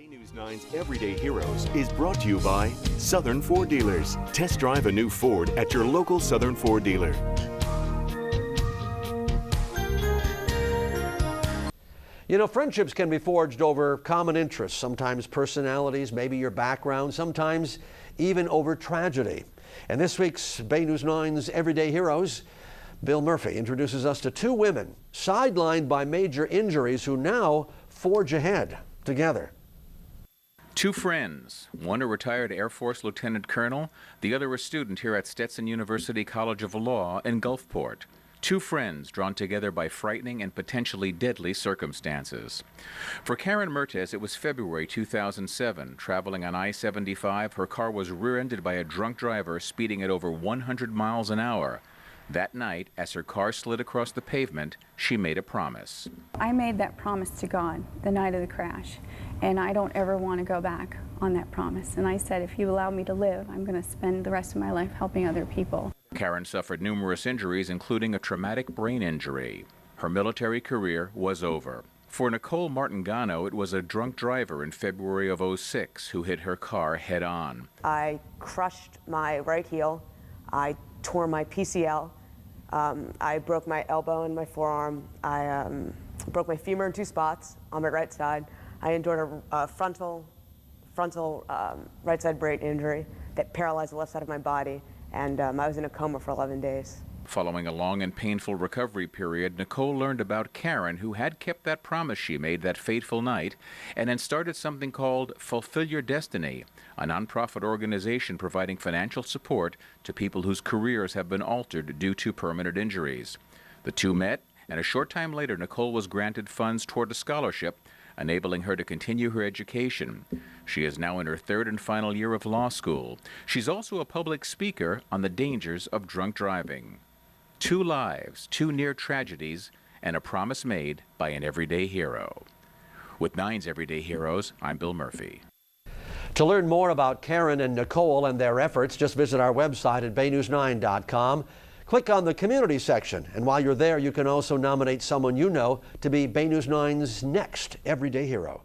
News 9's Everyday Heroes is brought to you by Southern Ford Dealers. Test drive a new Ford at your local Southern Ford dealer. You know, friendships can be forged over common interests, sometimes personalities, maybe your background, sometimes even over tragedy. And this week's Bay News 9's Everyday Heroes, Bill Murphy introduces us to two women sidelined by major injuries who now forge ahead together. Two friends, one a retired Air Force lieutenant colonel, the other a student here at Stetson University College of Law in Gulfport. Two friends drawn together by frightening and potentially deadly circumstances. For Karen Mertes, it was February 2007. Traveling on I-75, her car was rear-ended by a drunk driver speeding at over 100 miles an hour. That night, as her car slid across the pavement, she made a promise. I made that promise to God the night of the crash, and I don't ever want to go back on that promise. And I said, if you allow me to live, I'm going to spend the rest of my life helping other people. Karen suffered numerous injuries, including a traumatic brain injury. Her military career was over. For Nicole Martingano, it was a drunk driver in February of '06 who hit her car head-on. I crushed my right heel. I tore my PCL. I broke my elbow and my forearm. I broke my femur in two spots on my right side. I endured a frontal right side brain injury that paralyzed the left side of my body, and I was in a coma for 11 days. Following a long and painful recovery period, Nicole learned about Karen, who had kept that promise she made that fateful night, and then started something called Fulfill Your Destiny, a nonprofit organization providing financial support to people whose careers have been altered due to permanent injuries. The two met, and a short time later, Nicole was granted funds toward a scholarship, enabling her to continue her education. She is now in her third and final year of law school. She's also a public speaker on the dangers of drunk driving. Two lives, two near tragedies, and a promise made by an everyday hero. With 9's Everyday Heroes, I'm Bill Murphy. To learn more about Karen and Nicole and their efforts, just visit our website at baynews9.com. Click on the community section, and while you're there, you can also nominate someone you know to be Bay News 9's next Everyday Hero.